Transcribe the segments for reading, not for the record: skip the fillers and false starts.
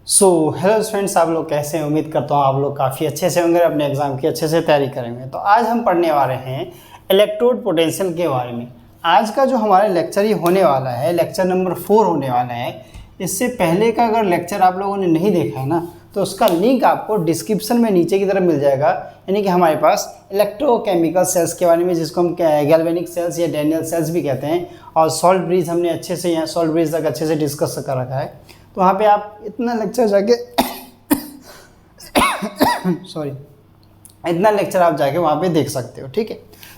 Hello friends, आप लोग कैसे हैं? उम्मीद करता हूँ आप लोग काफ़ी अच्छे से होंगे, अपने एग्ज़ाम की अच्छे से तैयारी करेंगे। तो आज हम पढ़ने वाले हैं इलेक्ट्रोड पोटेंशियल के बारे में। आज का जो हमारा लेक्चर ये होने वाला है, लेक्चर नंबर 4 होने वाला है। इससे पहले का अगर लेक्चर आप लोगों ने नहीं देखा है ना, तो उसका लिंक आपको डिस्क्रिप्शन में नीचे की तरफ मिल जाएगा। यानी कि हमारे पास इलेक्ट्रोकेमिकल सेल्स के बारे में, जिसको हम गैल्वेनिक सेल्स या डैनियल सेल्स भी कहते हैं, और सॉल्ट ब्रिज हमने अच्छे से यहाँ सॉल्ट ब्रिज तक अच्छे से डिस्कस कर रखा है। तो वहाँ पे आप इतना लेक्चर जाके सॉरी इतना लेक्चर आप जाके वहाँ पे देख सकते हो। ठीक है,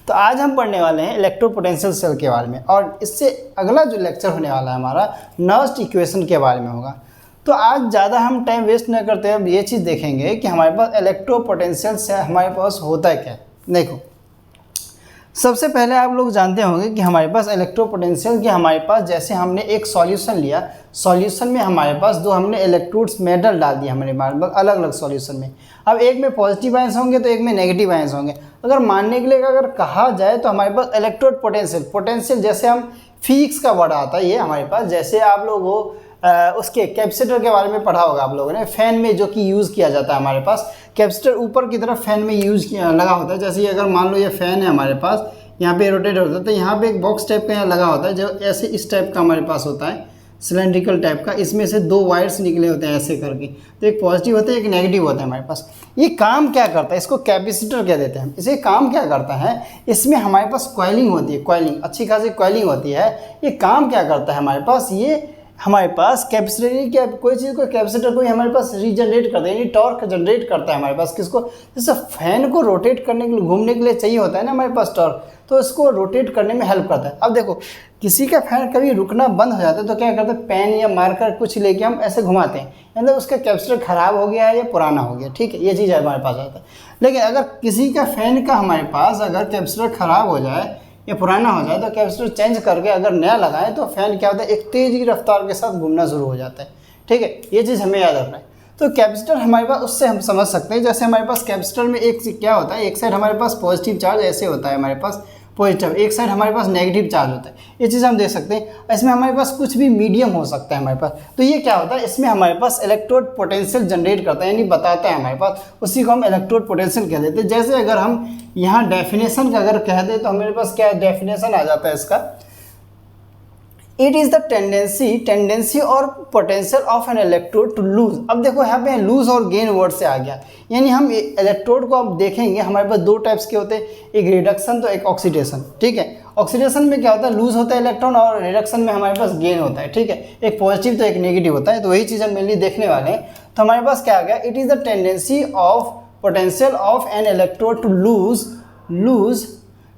तो आज हम पढ़ने वाले हैं इलेक्ट्रोपोटेंशियल सेल के बारे में, और इससे अगला जो लेक्चर होने वाला है हमारा नर्स्ट इक्वेशन के बारे में होगा। तो आज ज़्यादा हम टाइम वेस्ट न करते हुए ये चीज़ देखेंगे कि हमारे पास इलेक्ट्रोपोटेंशियल सेल हमारे पास होता है क्या। देखो, सबसे पहले आप लोग जानते होंगे कि हमारे पास इलेक्ट्रोपोटेंशियल के हमारे पास, जैसे हमने एक सॉल्यूशन लिया, सॉल्यूशन में हमारे पास दो हमने इलेक्ट्रोड्स मेटल डाल दिया हमारे पास अलग अलग सॉल्यूशन में। अब एक में पॉजिटिव आयंस होंगे तो एक में नेगेटिव आयंस होंगे। अगर मानने के लिए अगर कहा जाए तो हमारे पास इलेक्ट्रोड पोटेंशियल जैसे हम फिजिक्स का वर्ड आता है ये हमारे पास, जैसे आप लोग वो उसके कैपेसिटर के बारे में पढ़ा होगा आप लोगों ने, फैन में जो कि यूज़ किया जाता है हमारे पास। कैपेसिटर ऊपर की तरफ फैन में लगा होता है। जैसे अगर मान लो ये फैन है हमारे पास, यहाँ पे रोटेट होता है, तो यहाँ पे एक बॉक्स टाइप का यहाँ लगा होता है जो ऐसे इस टाइप का हमारे पास होता है, सिलेंड्रिकल टाइप का। इसमें से दो वायर्स निकले होते हैं ऐसे करके, तो एक पॉजिटिव होता है एक नेगेटिव होता है हमारे पास। ये काम क्या करता है, इसको कैपेसिटर कह देते हैं। इसे काम क्या करता है, इसमें हमारे पास कॉइलिंग होती है, कॉइलिंग अच्छी खासी कॉइलिंग होती है। ये काम क्या करता है हमारे पास, ये हमारे पास कैपेसिटर कोई चीज़ को कैपेसिटर को हमारे पास रीजनरेट करता है, यानी टॉर्क जनरेट करता है हमारे पास। किसको, जैसे फैन को रोटेट करने के लिए, घूमने के लिए चाहिए होता है ना हमारे पास टॉर्क, तो इसको रोटेट करने में हेल्प करता है। अब देखो, किसी का फैन कभी रुकना बंद हो जाता है तो क्या करते हैं, पेन या मार्कर कुछ लेके हम ऐसे घुमाते हैं, मतलब उसका कैपेसिटर खराब हो गया है या पुराना हो गया। ठीक है, ये चीज़ हमारे पास आता है। लेकिन अगर किसी का फैन का हमारे पास अगर कैपेसिटर खराब हो जाए या पुराना हो जाए तो कैपेसिटर चेंज करके अगर नया लगाएं तो फैन क्या होता है, एक तेज़ की रफ्तार के साथ घूमना शुरू हो जाता है। ठीक है, ये चीज़ हमें याद रखना है। तो कैपेसिटर हमारे पास, उससे हम समझ सकते हैं, जैसे हमारे पास कैपेसिटर में एक क्या होता है, एक साइड हमारे पास पॉजिटिव चार्ज ऐसे होता है हमारे पास पॉजिटिव, एक साइड हमारे पास नेगेटिव चार्ज होता है। ये चीज़ हम देख सकते हैं। इसमें हमारे पास कुछ भी मीडियम हो सकता है हमारे पास। तो ये क्या होता है, इसमें हमारे पास इलेक्ट्रोड पोटेंशियल जनरेट करता है, यानी बताता है हमारे पास, उसी को हम इलेक्ट्रोड पोटेंशियल कह देते हैं। जैसे अगर हम यहाँ डेफिनेशन का अगर कह दें तो हमारे पास क्या डेफिनेशन आ जाता है इसका, इट इज़ द टेंडेंसी और potential of an electrode to lose. अब देखो यहाँ पे लूज और गेन वर्ड से आ गया, यानी हम इलेक्ट्रोड को अब देखेंगे हमारे पास दो टाइप्स के होते हैं, एक रिडक्शन तो एक ऑक्सीडेशन। ठीक है, ऑक्सीडेशन में क्या होता है, लूज होता है इलेक्ट्रॉन, और रिडक्शन में हमारे पास गेन होता है। ठीक है, एक पॉजिटिव तो एक नेगेटिव होता है। तो वही चीज़ हम मेनली देखने वाले हैं। तो हमारे पास क्या आ गया, it is the tendency of potential of an electrode to lose,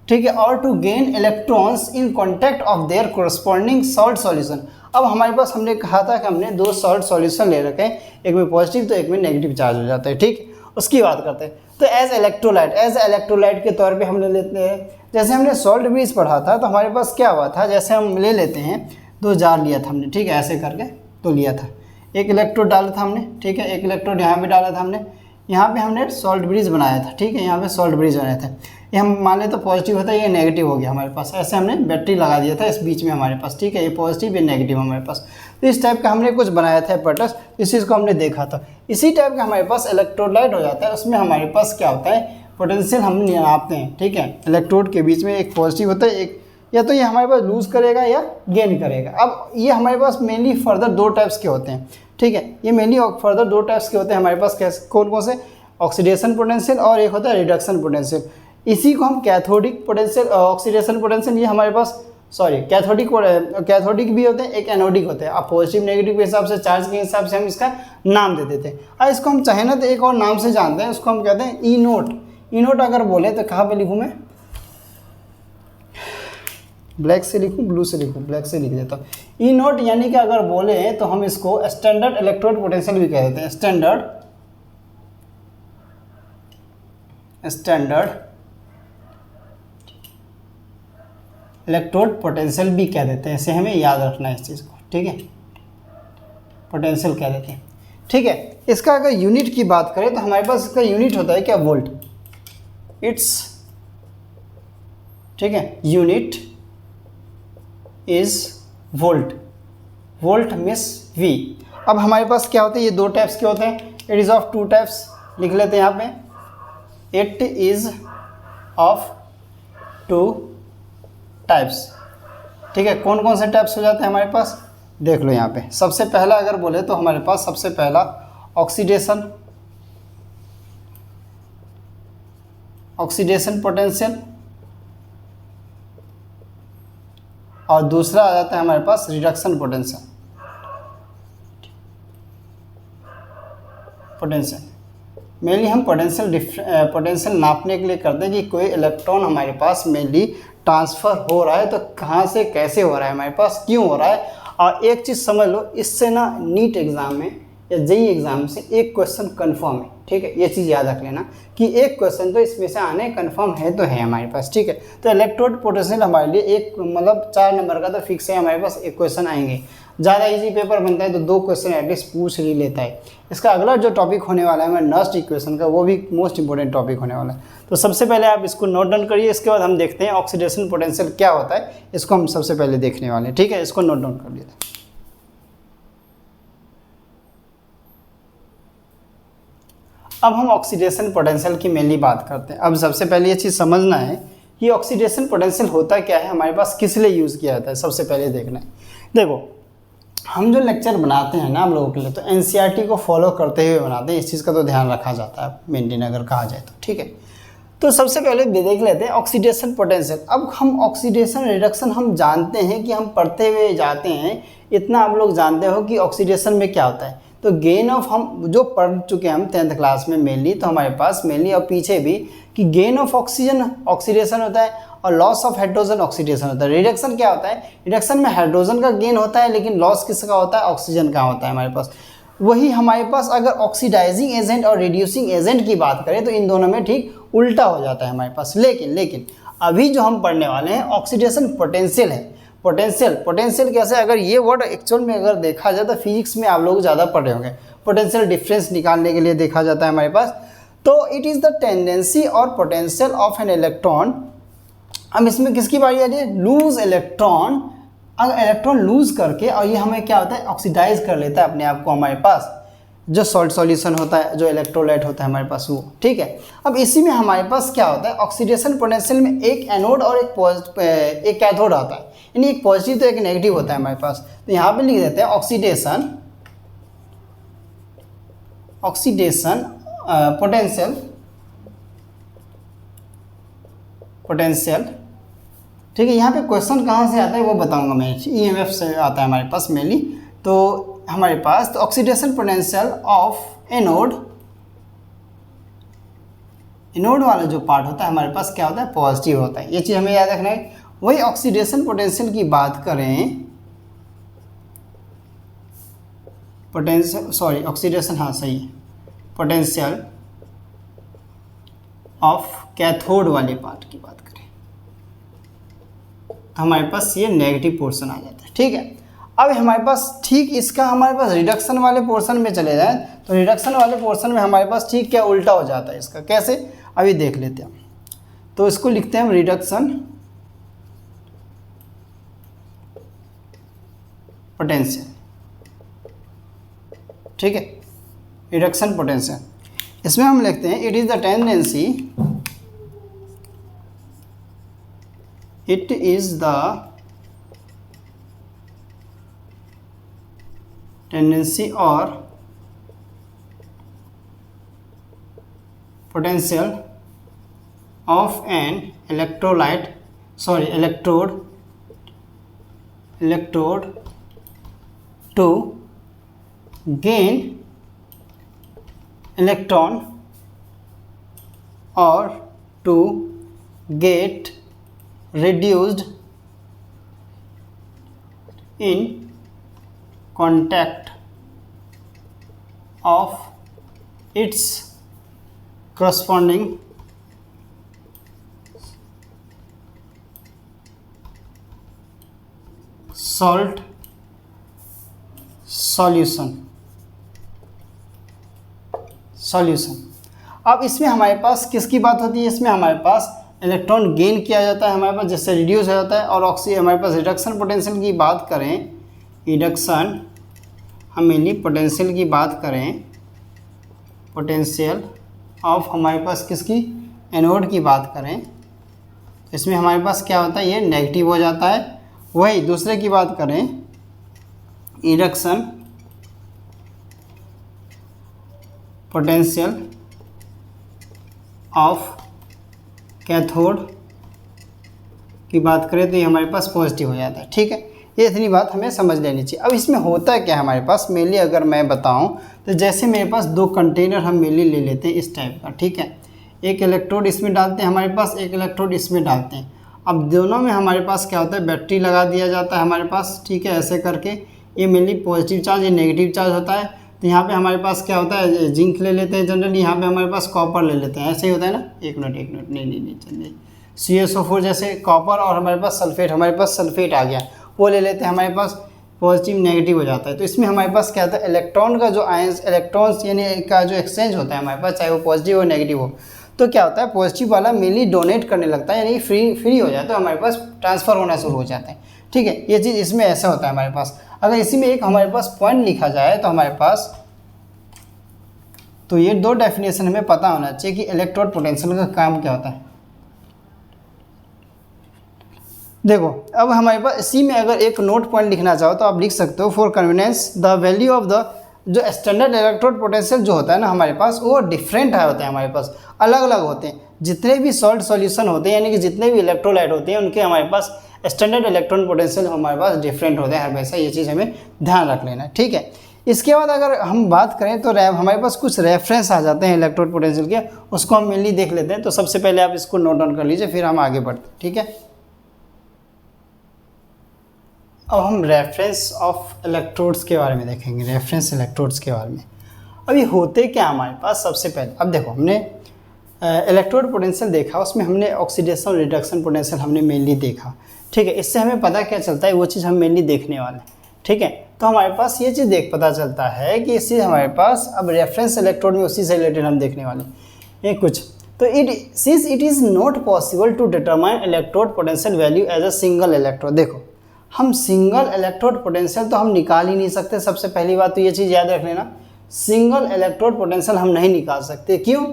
ठीक है, और to gain electrons in contact of their corresponding salt solution. अब हमारे पास हमने कहा था कि हमने दो सॉल्ट सॉल्यूशन ले रखे हैं, एक में पॉजिटिव तो एक में नेगेटिव चार्ज हो जाता है। ठीक, उसकी बात करते हैं। तो एज इलेक्ट्रोलाइट के तौर पे हम ले लेते हैं, जैसे हमने सॉल्ट ब्रिज पढ़ा था तो हमारे पास क्या हुआ था, जैसे हम ले लेते हैं, दो जार लिया था हमने, ठीक है, ऐसे करके तो लिया था, एक इलेक्ट्रोड डाला था हमने, ठीक है, एक इलेक्ट्रोड यहाँ पे डाला था हमने, यहाँ पे हमने सॉल्ट ब्रिज बनाया था। ठीक है, यहाँ पे सॉल्ट ब्रिज बनाया था, ये हम मान ले तो पॉजिटिव होता है, ये नेगेटिव हो गया हमारे पास। ऐसे हमने बैटरी लगा दिया था इस बीच में हमारे पास। ठीक है, ये पॉजिटिव ये नेगेटिव हमारे पास। तो इस टाइप का हमने कुछ बनाया था एपरेटस, इस चीज़ को हमने देखा था। इसी टाइप का हमारे पास इलेक्ट्रोलाइट हो जाता है, उसमें हमारे पास क्या होता है, पोटेंशियल हम नापते हैं। ठीक है, इलेक्ट्रोड के बीच में एक पॉजिटिव होता है, एक या तो ये हमारे पास लूज करेगा या गेन करेगा। अब ये हमारे पास मेनली फर्दर दो टाइप्स के होते हैं। ठीक है, ये मेनली फर्दर दो टाइप्स के होते हैं हमारे पास। कैसे, कौन कौन से, ऑक्सीडेशन पोटेंशियल और एक होता है रिडक्शन पोटेंशियल। इसी को हम कैथोडिक पोटेंशियल, ऑक्सीडेशन पोटेंशियल, ये हमारे पास कैथोडिक भी होते हैं, एक एनोडिक होते हैं। अब पॉजिटिव नेगेटिव के हिसाब से, चार्ज के हिसाब से हम इसका नाम दे देते हैं। और इसको हम चाहे ना तो एक और नाम से जानते हैं, उसको हम कहते हैं ई नोट। अगर बोले तो कहाँ पे लिखूँ मैं, ब्लैक से लिखूँ, ब्लू से लिखूँ, ब्लैक से लिख देता हूँ। ई नोट यानी कि अगर बोले तो हम इसको स्टैंडर्ड इलेक्ट्रोड पोटेंशियल भी कह देते हैं, स्टैंडर्ड इलेक्ट्रोड पोटेंशियल भी कह देते हैं। ऐसे हमें याद रखना है इस चीज़ को। ठीक है, पोटेंशियल कह देते हैं। ठीक है, इसका अगर यूनिट की बात करें तो हमारे पास इसका यूनिट होता है क्या, वोल्ट। इट्स, ठीक है, unit is volt, volt miss V. अब हमारे पास क्या होते हैं, ये दो टाइप्स के होते हैं। It is of two types, लिख लेते हैं यहाँ पे, it is of two types. ठीक है, कौन कौन से टाइप्स हो जाते हैं हमारे पास, देख लो यहाँ पे। सबसे पहला अगर बोले तो हमारे पास सबसे पहला ऑक्सीडेशन, ऑक्सीडेशन पोटेंशियल, और दूसरा आ जाता है हमारे पास रिडक्शन पोटेंशियल। पोटेंशियल मेनली हम पोटेंशियल नापने के लिए करते हैं कि कोई इलेक्ट्रॉन हमारे पास मेनली ट्रांसफ़र हो रहा है तो कहाँ से कैसे हो रहा है, हमारे पास क्यों हो रहा है। और एक चीज़ समझ लो, इससे ना नीट एग्ज़ाम में या जेईई एग्ज़ाम से एक क्वेश्चन कंफर्म है। ठीक है, ये चीज़ याद रख लेना कि एक क्वेश्चन तो इसमें से आने कंफर्म है तो है हमारे पास। ठीक है, तो इलेक्ट्रोड पोटेंशियल हमारे लिए एक मतलब 4 नंबर का तो फिक्स है, हमारे पास एक क्वेश्चन आएंगे। ज़्यादा इजी पेपर बनता है तो 2 क्वेश्चन एटलीस्ट पूछ ही लेता है। इसका अगला जो टॉपिक होने वाला है हमारे नर्स्ट इक्वेशन का, वो भी मोस्ट इंपॉर्टेंट टॉपिक होने वाला है। तो सबसे पहले आप इसको नोट डाउन करिए, इसके बाद हम देखते हैं ऑक्सीडेशन पोटेंशियल क्या होता है, इसको हम सबसे पहले देखने वाले हैं। ठीक है, इसको नोट डाउन कर लीजिए। अब हम ऑक्सीडेशन पोटेंशियल की मेनली बात करते हैं। अब सबसे पहले ये चीज़ समझना है कि ऑक्सीडेशन पोटेंशियल होता क्या है, हमारे पास किस लिए यूज़ किया जाता है, सबसे पहले देखना है। देखो, हम जो लेक्चर बनाते हैं ना हम लोगों के लिए, तो एनसीईआरटी को फॉलो करते हुए बनाते हैं, इस चीज़ का तो ध्यान रखा जाता है मेंटेन अगर कहा जाए तो। ठीक है, तो सबसे पहले देख लेते हैं ऑक्सीडेशन पोटेंशियल। अब हम ऑक्सीडेशन रिडक्शन हम जानते हैं कि हम पढ़ते हुए जाते हैं, इतना आप लोग जानते हो कि ऑक्सीडेशन में क्या होता है। तो गेन ऑफ, हम जो पढ़ चुके हैं हम 10th क्लास में मेनली, तो हमारे पास मेनली और पीछे भी कि गेन ऑफ ऑक्सीजन ऑक्सीडेशन होता है और लॉस ऑफ हाइड्रोजन ऑक्सीडेशन होता है। रिडक्शन क्या होता है, रिडक्शन में हाइड्रोजन का गेन होता है लेकिन लॉस किसका होता है, ऑक्सीजन का होता है हमारे पास। वही हमारे पास अगर ऑक्सीडाइजिंग एजेंट और रिड्यूसिंग एजेंट की बात करें तो इन दोनों में ठीक उल्टा हो जाता है हमारे पास। लेकिन अभी जो हम पढ़ने वाले हैं ऑक्सीडेशन पोटेंशियल है। पोटेंशियल कैसे, अगर ये वर्ड एक्चुअल में अगर देखा जाए तो फिजिक्स में आप लोग ज़्यादा पढ़े होंगे। पोटेंशियल डिफरेंस निकालने के लिए देखा जाता है हमारे पास। तो इट इज़ द टेंडेंसी और पोटेंशियल ऑफ एन इलेक्ट्रॉन। अब इसमें किसकी बारी आ रही है, लूज इलेक्ट्रॉन। अगर इलेक्ट्रॉन लूज करके और ये हमें क्या होता है, ऑक्सीडाइज कर लेता है अपने आप को हमारे पास, जो सॉल्ट सॉल्यूशन होता है, जो इलेक्ट्रोलाइट होता है हमारे पास वो। ठीक है, अब इसी में हमारे पास क्या होता है, ऑक्सीडेशन पोटेंशियल में एक एनोड और एक कैथोड आता है, यानी एक पॉजिटिव तो एक नेगेटिव होता है हमारे पास। तो यहाँ पे लिख देते हैं ऑक्सीडेशन पोटेंशियल। ठीक है, यहाँ पे क्वेश्चन कहाँ से आता है वो बताऊंगा मैं, ईएमएफ से आता है हमारे पास मेनली। तो हमारे पास तो ऑक्सीडेशन पोटेंशियल ऑफ एनोड वाला जो पार्ट होता है हमारे पास क्या होता है, पॉजिटिव होता है। ये चीज़ हमें याद रखना है। वही ऑक्सीडेशन पोटेंशियल की बात करें, ऑक्सीडेशन, हाँ सही है, पोटेंशियल ऑफ कैथोड वाले पार्ट की बात करें तो हमारे पास ये नेगेटिव पोर्शन आ जाता है। ठीक है, अब हमारे पास ठीक इसका हमारे पास रिडक्शन वाले पोर्शन में चले जाएं तो रिडक्शन वाले पोर्शन में हमारे पास ठीक क्या उल्टा हो जाता है इसका। कैसे, अभी देख लेते हैं। तो इसको लिखते हैं हम रिडक्शन पोटेंशियल। ठीक है, रिडक्शन पोटेंशियल, इसमें हम लिखते हैं it is the tendency, it is the tendency और potential of an electrode to gain electron or to get reduced in contact of its corresponding salt solution. अब इसमें हमारे पास किसकी बात होती है, इसमें हमारे पास इलेक्ट्रॉन गेन किया जाता है हमारे पास, जिससे रिड्यूस हो जाता है। और हमारे पास रिडक्शन पोटेंशियल की बात करें, रिडक्शन हम मेनली पोटेंशियल की बात करें, पोटेंशियल ऑफ हमारे पास किसकी, एनोड की बात करें, इसमें हमारे पास क्या होता है, ये नेगेटिव हो जाता है। वही दूसरे की बात करें, इंडक्शन पोटेंशियल ऑफ कैथोड की बात करें तो ये हमारे पास पॉजिटिव हो जाता है। ठीक है, ये इतनी बात हमें समझ लेनी चाहिए। अब इसमें होता है क्या हमारे पास, मेनली अगर मैं बताऊं तो जैसे मेरे पास दो कंटेनर हम मेनली ले लेते हैं इस टाइप का। ठीक है, एक इलेक्ट्रोड इसमें डालते हैं हमारे पास, एक इलेक्ट्रोड इसमें डालते हैं। अब दोनों में हमारे पास क्या होता है, बैटरी लगा दिया जाता है हमारे पास। ठीक है, ऐसे करके ये मेनली पॉजिटिव चार्ज, ये नेगेटिव चार्ज होता है। तो यहाँ पे हमारे पास क्या होता है, जिंक ले लेते हैं जनरली, यहाँ पे हमारे पास कॉपर ले लेते हैं। ऐसे ही होता है ना, एक मिनट नहीं चलिए, CaSO4 जैसे कॉपर और हमारे पास सल्फेट, हमारे पास सल्फेट आ गया, वो ले लेते हैं, हमारे पास पॉजिटिव नेगेटिव हो जाता है। तो इसमें हमारे पास क्या होता है, इलेक्ट्रॉन का जो आयंस, इलेक्ट्रॉन्स यानी का जो एक्सचेंज होता है हमारे पास, चाहे वो पॉजिटिव हो नेगेटिव हो, तो क्या होता है, पॉजिटिव वाला मेनली डोनेट करने लगता है, यानी फ्री हो जाता है, हमारे पास ट्रांसफ़र होना शुरू हो जाता है। ठीक है, ये चीज़ इसमें ऐसा होता है हमारे पास। अगर इसी में एक हमारे पास पॉइंट लिखा जाए तो हमारे पास, तो ये दो डेफिनेशन हमें पता होना चाहिए कि इलेक्ट्रोड पोटेंशियल का काम क्या होता है। देखो, अब हमारे पास इसी में अगर एक नोट पॉइंट लिखना चाहो तो आप लिख सकते हो, for convenience the value of the, जो स्टैंडर्ड इलेक्ट्रोड पोटेंशियल जो होता है ना हमारे पास, वो डिफरेंट होते हैं हमारे पास, अलग अलग होते हैं। जितने भी सॉल्ट सॉल्यूशन होते हैं, यानी कि जितने भी इलेक्ट्रोलाइट होते हैं, उनके हमारे पास स्टैंडर्ड इलेक्ट्रॉन पोटेंशियल हमारे पास डिफरेंट होते हैं हमेशा। ये चीज़ हमें ध्यान रख लेना है। ठीक है, इसके बाद अगर हम बात करें तो हमारे पास कुछ रेफरेंस आ जाते हैं इलेक्ट्रोड पोटेंशियल के, उसको हम मेनली देख लेते हैं। तो सबसे पहले आप इसको नोट डाउन कर लीजिए, फिर हम आगे बढ़ते हैं। ठीक है, अब हम रेफरेंस ऑफ इलेक्ट्रोड्स के बारे में देखेंगे, रेफरेंस इलेक्ट्रोड्स के बारे में। अभी होते क्या हमारे पास, सबसे पहले अब देखो, हमने इलेक्ट्रोड पोटेंशियल देखा, उसमें हमने ऑक्सीडेशन रिडक्शन पोटेंशियल हमने मेनली देखा। ठीक है, इससे हमें पता क्या चलता है, वो चीज़ हम मेनली देखने वाले हैं। ठीक है, तो हमारे पास ये चीज़ पता चलता है कि इससे हमारे पास अब रेफरेंस इलेक्ट्रोड में उसी से रिलेटेड हम देखने वाले हैं ये कुछ। तो since it is not possible to determine electrode potential value as a single electrode, देखो हम सिंगल इलेक्ट्रोड पोटेंशियल तो हम निकाल ही नहीं सकते। सबसे पहली बात तो ये चीज़ याद रख लेना, सिंगल इलेक्ट्रोड पोटेंशियल हम नहीं निकाल सकते। क्यों?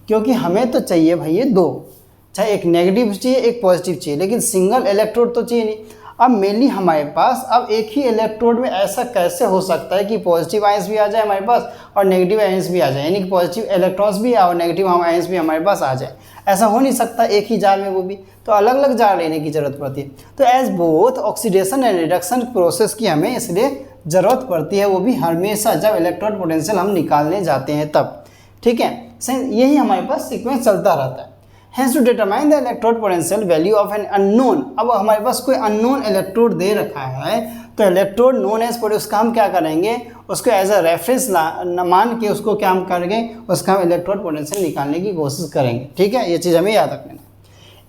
क्योंकि हमें तो चाहिए भाई ये दो, चाहे एक नेगेटिव चाहिए एक पॉजिटिव चाहिए, लेकिन सिंगल इलेक्ट्रोड तो चाहिए नहीं। अब मेनली हमारे पास अब एक ही इलेक्ट्रोड में ऐसा कैसे हो सकता है कि पॉजिटिव आयंस भी आ जाए हमारे पास और नेगेटिव आयंस भी आ जाए, यानी कि पॉजिटिव इलेक्ट्रॉन्स भी और नेगेटिव आयंस भी हमारे पास आ जाए। ऐसा हो नहीं सकता एक ही जार में, वो भी तो अलग अलग जार लेने की ज़रूरत पड़ती है। तो as both oxidation and reduction process की हमें इसलिए ज़रूरत पड़ती है, वो भी हमेशा जब इलेक्ट्रोड पोटेंशियल हम निकालने जाते हैं तब। ठीक है, यही हमारे पास सीक्वेंस चलता रहता है। Hence to determine the electrode potential value of an unknown, अब हमारे पास कोई अननोन इलेक्ट्रोड दे रखा है तो इलेक्ट्रोड नोन एज पर उसका हम क्या करेंगे, उसको एज अ रेफरेंस मान के उसको क्या हम करेंगे, उसका हम इलेक्ट्रोड पोटेंशियल निकालने की कोशिश करेंगे। ठीक है, ये चीज़ हमें याद रखना है।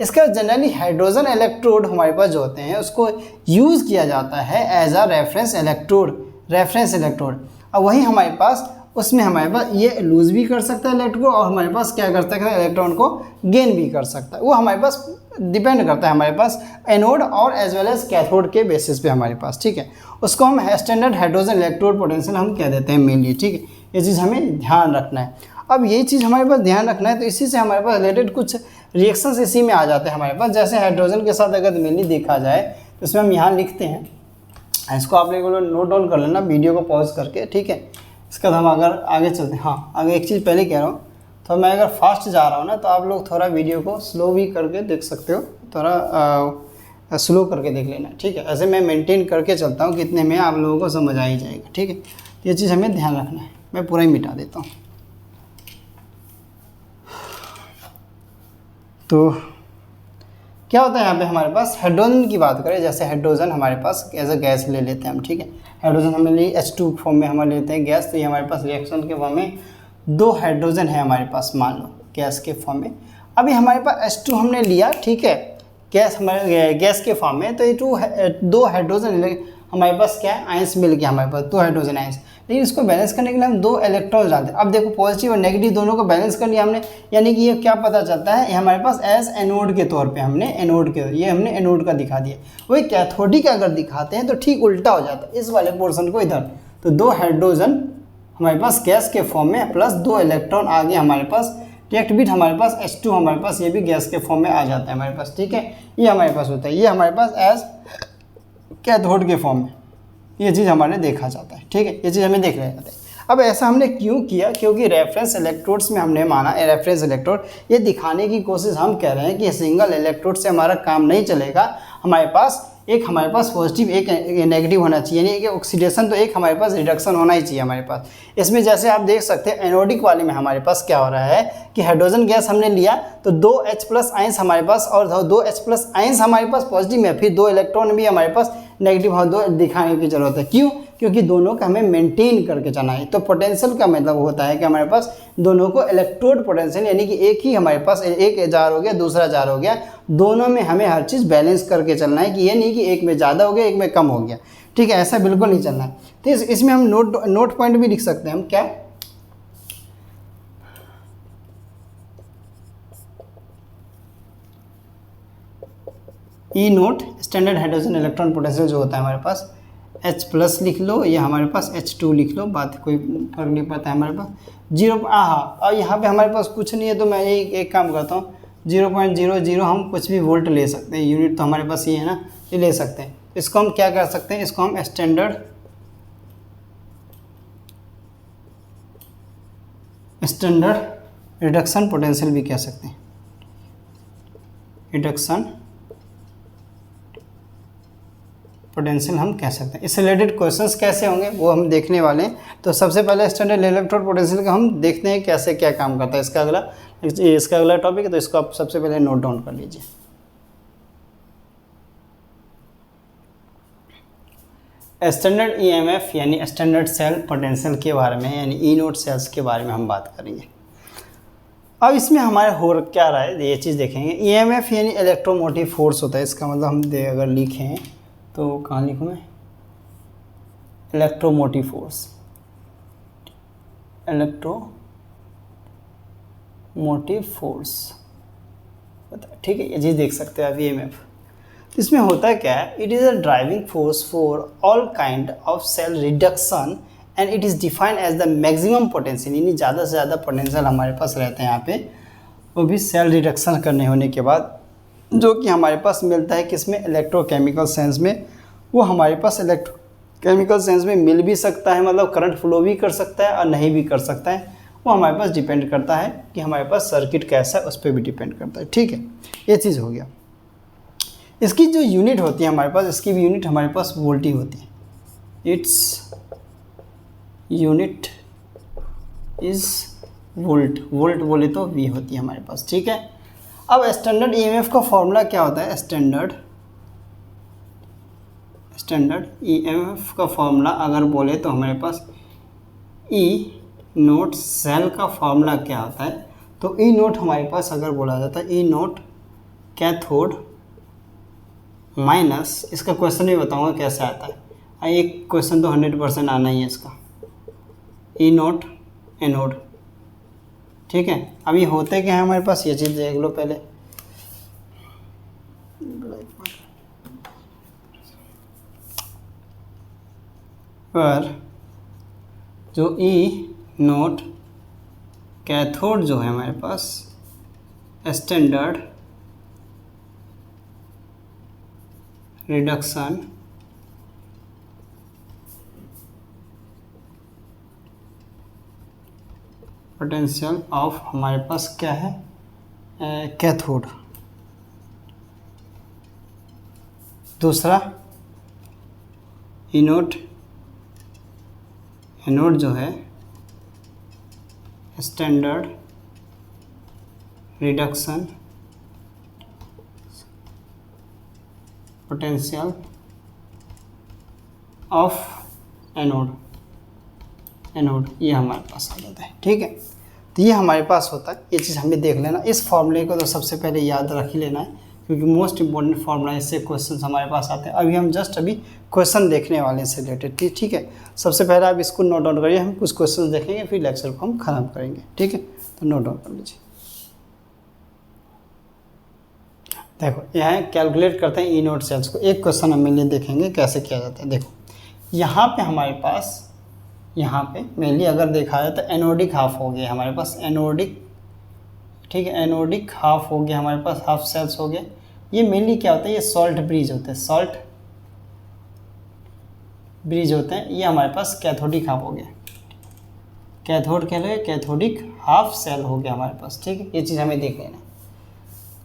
इसका जनरली हाइड्रोजन इलेक्ट्रोड हमारे पास जो होते हैं उसको यूज़ किया जाता है एज अ रेफरेंस इलेक्ट्रोड। अब वही हमारे पास उसमें हमारे पास ये लूज़ भी कर सकता है इलेक्ट्रॉन को, और हमारे पास क्या कर सकता है, इलेक्ट्रॉन को गेन भी कर सकता है। वो हमारे पास डिपेंड करता है हमारे पास एनोड और एज वेल एज कैथोड के बेसिस पे हमारे पास। ठीक है, उसको हम स्टैंडर्ड हाइड्रोजन इलेक्ट्रोड पोटेंशियल हम कह देते हैं मेनली। ठीक है, ये चीज़ हमें ध्यान रखना है। अब ये चीज़ हमारे पास ध्यान रखना है, तो इसी से हमारे पास रिलेटेड कुछ रिएक्शंस इसी में आ जाते हैं हमारे पास। जैसे हाइड्रोजन के साथ अगर मेनली देखा जाए तो इसमें हम यहाँ लिखते हैं, इसको आप लोगों को नोट डाउन कर लेना वीडियो को पॉज करके। ठीक है, इसके बाद हम अगर आगे चलते हैं, हाँ आगे एक चीज़ पहले कह रहा हूँ, तो मैं अगर फास्ट जा रहा हूँ ना तो आप लोग थोड़ा वीडियो को स्लो भी करके देख सकते हो, थोड़ा स्लो करके देख लेना। ठीक है, ऐसे मैं मेंटेन करके चलता हूँ, कितने में आप लोगों को समझ आ ही जाएगा। ठीक है, ये चीज़ हमें ध्यान रखना है। मैं पूरा ही मिटा देता हूँ। तो क्या होता है यहाँ पे हमारे पास, हाइड्रोजन की बात करें, जैसे हाइड्रोजन हमारे पास एज अ गैस ले लेते हैं हम। ठीक है, हाइड्रोजन हमें लिए H2 फॉर्म में हम लेते हैं गैस, तो ये हमारे पास रिएक्शन के फॉर्म में दो हाइड्रोजन है हमारे पास, मान लो गैस के फॉर्म में। अभी हमारे पास H2 हमने लिया, ठीक है, गैस हमारे गैस के फॉर्म में, तो ये दो हाइड्रोजन हमारे पास क्या आयंस मिल गया हमारे पास, दो हाइड्रोजन आयंस। लेकिन इसको बैलेंस करने के लिए हम दो इलेक्ट्रॉन डालते हैं। अब देखो पॉजिटिव और नेगेटिव दोनों को बैलेंस कर लिया हमने, यानी कि ये क्या पता चलता है, ये हमारे पास एज एनोड के तौर पे हमने हमने एनोड का दिखा दिया। वही कैथोडिक अगर दिखाते हैं तो ठीक उल्टा हो जाता है, इस वाले पोर्शन को इधर, तो 2 हाइड्रोजन हमारे पास गैस के फॉर्म में प्लस 2 इलेक्ट्रॉन आगे हमारे पास डायरेक्ट बिट हमारे पास H2 हमारे पास ये भी गैस के फॉर्म में आ जाता है हमारे पास, ठीक है। ये हमारे पास होता है, ये हमारे पास एज कैथोड के फॉर्म में ये चीज़ हमारे देखा जाता है, ठीक है। ये चीज़ हमें देख रहे जाते हैं। अब ऐसा हमने क्यों किया, क्योंकि रेफरेंस इलेक्ट्रोड्स में हमने माना रेफरेंस इलेक्ट्रोड ये दिखाने की कोशिश हम कर रहे हैं कि सिंगल इलेक्ट्रोड से हमारा काम नहीं चलेगा, हमारे पास पॉजिटिव एक नेगेटिव होना चाहिए, यानी कि ऑक्सीडेशन तो एक हमारे पास रिडक्शन होना ही चाहिए हमारे पास। इसमें जैसे आप देख सकते हैं एनोडिक वाले में हमारे पास क्या हो रहा है कि हाइड्रोजन गैस हमने लिया तो 2H+ आयंस हमारे पास और 2H+ आयंस हमारे पास पॉजिटिव में, फिर 2 इलेक्ट्रॉन भी हमारे पास नेगेटिव हो, 2 दिखाने की जरूरत है। क्यों? क्योंकि दोनों का हमें मेंटेन करके चलना है। तो पोटेंशियल का मतलब होता है कि हमारे पास दोनों को इलेक्ट्रोड पोटेंशियल, यानी कि एक ही हमारे पास एक जार हो गया दूसरा जार हो गया, दोनों में हमें हर चीज़ बैलेंस करके चलना है कि ये नहीं कि एक में ज़्यादा हो गया एक में कम हो गया, ठीक है, ऐसा बिल्कुल नहीं चलना है। तो इसमें हम नोट पॉइंट भी लिख सकते हैं हम, क्या E naught standard hydrogen electron potential जो होता है हमारे पास H+ लिख लो या हमारे पास H2 लिख लो, बात कोई फर्क नहीं पड़ता है हमारे पास 0। हाँ, और यहाँ पे हमारे पास कुछ नहीं है तो मैं एक काम करता हूँ 0.00 हम कुछ भी वोल्ट ले सकते हैं, यूनिट तो हमारे पास ये है ना, ये ले सकते हैं। इसको हम क्या कर सकते हैं, इसको हम स्टैंडर्ड रिडक्शन पोटेंशियल भी कह सकते हैं, रिडक्शन पोटेंशियल हम कह सकते हैं। इससे रिलेटेड क्वेश्चंस कैसे होंगे वो हम देखने वाले हैं। तो सबसे पहले स्टैंडर्ड इलेक्ट्रोड पोटेंशियल का हम देखते हैं कैसे क्या काम करता है। इसका अगला टॉपिक है, तो इसको आप सबसे पहले नोट डाउन कर लीजिए। स्टैंडर्ड EMF यानी स्टैंडर्ड सेल पोटेंशियल के बारे में, यानी ई नोट सेल्स के बारे में हम बात करेंगे। अब इसमें हमारे हो क्या रहा है ये चीज़ देखेंगे। EMF यानी इलेक्ट्रोमोटिव फोर्स होता है, इसका मतलब हम अगर लिखें तो कहाँ लिखूँ मैं, इलेक्ट्रोमोटिव फोर्स, इलेक्ट्रोमोटिव फोर्स, ठीक है, ये चीज़ देख सकते हैं आप EMF। इसमें होता है क्या है, it is a driving force for all kind of cell reduction and it is defined as the maximum potential, यानी ज़्यादा से ज़्यादा पोटेंशियल हमारे पास रहते हैं यहाँ पे, वो भी सेल रिडक्शन करने होने के बाद, जो कि हमारे पास मिलता है किसमें, इलेक्ट्रोकेमिकल सेंस में। वो हमारे पास इलेक्ट्रोकेमिकल सेंस में मिल भी सकता है, मतलब करंट फ्लो भी कर सकता है और नहीं भी कर सकता है, वो हमारे पास डिपेंड करता है कि हमारे पास सर्किट कैसा है, उस पर भी डिपेंड करता है, ठीक है। ये चीज़ हो गया। इसकी जो यूनिट होती है हमारे पास, इसकी भी यूनिट हमारे पास वोल्ट ही होती है, its unit is volt, volt बोले तो V होती है हमारे पास, ठीक है। अब स्टैंडर्ड EMF का फॉर्मूला क्या होता है, स्टैंडर्ड EMF का फॉर्मूला अगर बोले तो हमारे पास E नोट सेल का फॉर्मूला क्या होता है, तो E नोट हमारे पास अगर बोला जाता है E नोट कैथोड माइनस, इसका क्वेश्चन भी बताऊंगा कैसे आता है, एक क्वेश्चन तो 100% आना ही है इसका, E नोट एनोड, ठीक है। अभी होते क्या है हमारे पास, ये चीज़ देख लो पहले, पर जो E नोट कैथोड जो है हमारे पास स्टैंडर्ड रिडक्शन पोटेंशियल ऑफ हमारे पास क्या है, कैथोड। दूसरा एनोड जो है standard reduction potential of anode, ये हमारे पास आ जाता है, ठीक है। तो ये हमारे पास होता है, ये चीज़ हमें देख लेना। इस फॉर्मूले को तो सबसे पहले याद रख ही लेना है, क्योंकि मोस्ट इंपॉर्टेंट फार्मूला, इससे क्वेश्चन हमारे पास आते हैं। अभी हम अभी क्वेश्चन देखने वाले हैं इससे रिलेटेड, ठीक है। सबसे पहले आप इसको नोट डाउन करिए, हम कुछ क्वेश्चन देखेंगे फिर लेक्चर को हम खत्म करेंगे, ठीक है। तो नोट डाउन कर लीजिए। देखो यहाँ कैलकुलेट करते हैं ई नोट सेल्स को, एक क्वेश्चन हम लिए देखेंगे कैसे किया जाता है। देखो यहाँ पे हमारे पास यहाँ पे मेनली अगर देखा जाए तो एनोडिक हाफ हो गया हमारे पास, एनोडिक, ठीक है, एनोडिक हाफ हो गया हमारे पास, हाफ सेल्स हो गया। ये मेनली क्या होता है, ये सॉल्ट ब्रिज होते हैं, सॉल्ट ब्रिज होते हैं। ये हमारे पास कैथोडिक हाफ हो गया, कैथोड कह रहे, कैथोडिक हाफ सेल हो गया हमारे पास, ठीक है। ये चीज़ हमें देख लेना है।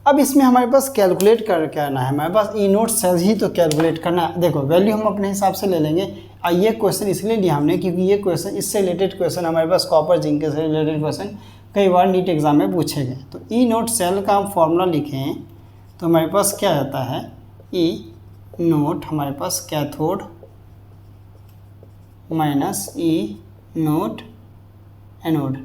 अब इसमें हमारे पास कैलकुलेट करना है, हमारे पास ई नोट सेल ही तो कैलकुलेट करना है। देखो वैल्यू हम अपने हिसाब से ले लेंगे। ये क्वेश्चन इसलिए लिया हमने क्योंकि ये क्वेश्चन, इससे रिलेटेड क्वेश्चन हमारे पास कॉपर जिंक से रिलेटेड क्वेश्चन कई बार नीट एग्जाम में पूछे गए। तो ई नोट सेल का हम फॉर्मूला लिखें तो हमारे पास क्या आता है, ई नोट हमारे पास कैथोड माइनस ई नोट एनोड,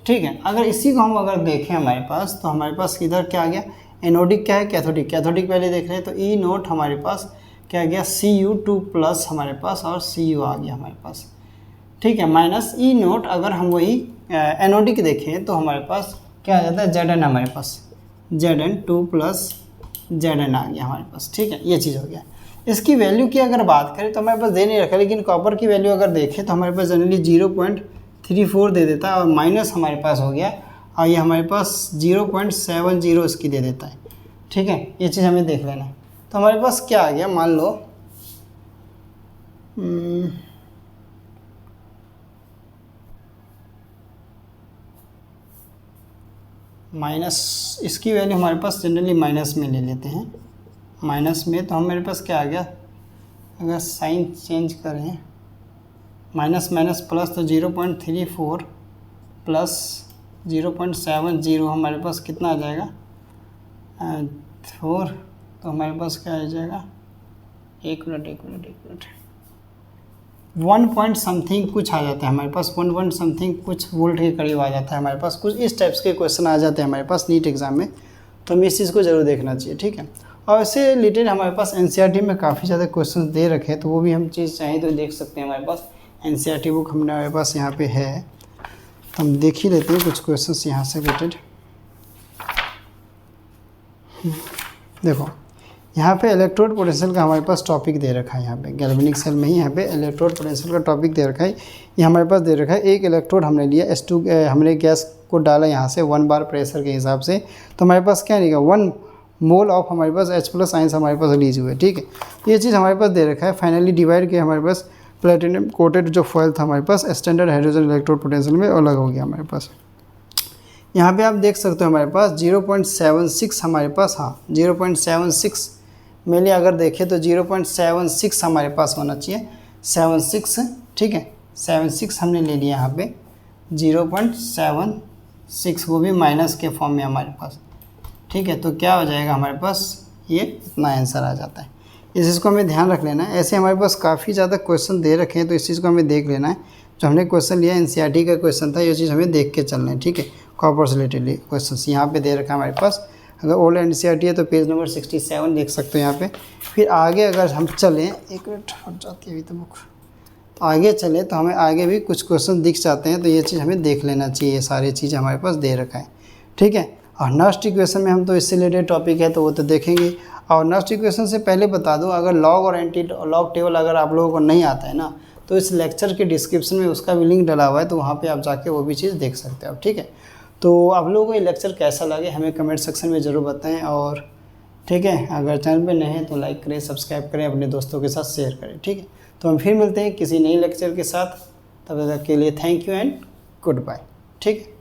ठीक है। अगर इसी को हम अगर देखें हमारे पास, तो हमारे पास इधर क्या आ गया, एनोडिक क्या है, कैथोडिक, कैथोडिक पहले देख रहे हैं। तो ई नोट हमारे पास क्या आ गया, Cu2 प्लस हमारे पास और Cu आ गया हमारे पास, ठीक है, माइनस ई नोट। अगर हम वही एनोडिक देखें तो हमारे पास क्या आ जाता है, Zn हमारे पास, Zn2 प्लस Zn आ गया हमारे पास, ठीक है। ये चीज़ हो गया। इसकी वैल्यू की अगर बात करें तो हमारे पास दे नहीं रखा, लेकिन कॉपर की वैल्यू अगर देखें तो हमारे पास जनरली 0.34 दे देता है और माइनस हमारे पास हो गया, और ये हमारे पास 0.70 इसकी दे देता है, ठीक है। ये चीज़ हमें देख लेना है। तो हमारे पास क्या आ गया, मान लो माइनस, इसकी वैल्यू हमारे पास जनरली माइनस में ले लेते हैं, माइनस में। तो हम मेरे पास क्या आ गया, अगर साइन चेंज करें, माइनस माइनस प्लस, तो 0.34 प्लस 0.70 हमारे पास कितना आ जाएगा, 4। तो हमारे पास क्या आ जाएगा, एक मिनट 1 पॉइंट समथिंग कुछ आ जाता है हमारे पास, 1 पॉइंट समथिंग कुछ वोल्ट के करीब आ जाता है हमारे पास। कुछ इस टाइप्स के क्वेश्चन आ जाते हैं हमारे पास नीट एग्जाम में, तो हमें इस चीज़ को ज़रूर देखना चाहिए, ठीक है। और इससे रिलेटेड हमारे पास एनसीईआरटी में काफ़ी ज़्यादा क्वेश्चन दे रखे हैं, तो वो भी हम चीज़ चाहें तो देख सकते हैं। हमारे पास एनसीईआरटी बुक हमारे पास यहाँ पे है, तो हम देख ही लेते हैं कुछ क्वेश्चंस यहाँ से रिलेटेड। देखो यहाँ पे इलेक्ट्रोड पोटेंशियल का हमारे पास टॉपिक दे रखा है, यहाँ पे गैल्वेनिक सेल में ही यहाँ पे इलेक्ट्रोड पोटेंशियल का टॉपिक दे रखा है। ये हमारे पास दे रखा है, एक इलेक्ट्रोड हमने लिया, S2 हमने गैस को डाला यहाँ से 1 बार प्रेशर के हिसाब से, तो हमारे पास क्या निकला, 1 मोल ऑफ हमारे पास H+ आयंस हमारे पास रिलीज हुए, ठीक है। ये चीज़ हमारे पास दे रखा है। फाइनली डिवाइड किया हमारे पास प्लेटिनम कोटेड जो फॉयल था हमारे पास स्टैंडर्ड हाइड्रोजन इलेक्ट्रोड पोटेंशियल में अलग हो गया हमारे पास। यहाँ पे आप देख सकते हो हमारे पास 0.76 हमारे पास, हाँ 0.76 मेनली अगर देखें तो 0.76 हमारे पास होना चाहिए, 76, ठीक है। 76 हमने ले लिया यहाँ पे, 0.76 वो भी माइनस के फॉर्म में हमारे पास, ठीक है। तो क्या हो जाएगा हमारे पास, ये इतना आंसर आ जाता है। इस चीज़ को हमें ध्यान रख लेना है। ऐसे हमारे पास काफ़ी ज़्यादा क्वेश्चन दे रखे हैं, तो इस चीज़ को हमें देख लेना है। जो हमने क्वेश्चन लिया एनसीईआरटी का क्वेश्चन था, ये चीज़ हमें देख के चलना है, ठीक है। कॉपर से रिलेटेड क्वेश्चन यहाँ पे दे रखा है हमारे पास। अगर ओल्ड एनसीईआरटी है तो पेज नंबर 67 देख सकते हो यहाँ पे। फिर आगे अगर हम चलें, एक मिनट हट जाती है अभी तो बुक, तो आगे चले तो हमें आगे भी कुछ क्वेश्चन दिख जाते हैं, तो ये चीज़ हमें देख लेना चाहिए। ये सारी चीज़ हमारे पास दे रखा है, ठीक है। और नेक्स्ट इक्वेशन में हम तो इससे रिलेटेड टॉपिक है तो वो तो देखेंगे। और नेक्स्ट इक्वेशन से पहले बता दूं, अगर लॉग और एंटी लॉग टेबल अगर आप लोगों को नहीं आता है ना, तो इस लेक्चर के डिस्क्रिप्शन में उसका भी लिंक डला हुआ है, तो वहाँ पे आप जाके वो भी चीज़ देख सकते हो, ठीक है। तो आप लोगों को ये लेक्चर कैसा लगे हमें कमेंट सेक्शन में ज़रूर बताएं, और ठीक है अगर चैनल पे नए हैं तो लाइक करें, सब्सक्राइब करें, अपने दोस्तों के साथ शेयर करें, ठीक है। तो हम फिर मिलते हैं किसी नई लेक्चर के साथ, तब तक के लिए thank you and goodbye, ठीक है।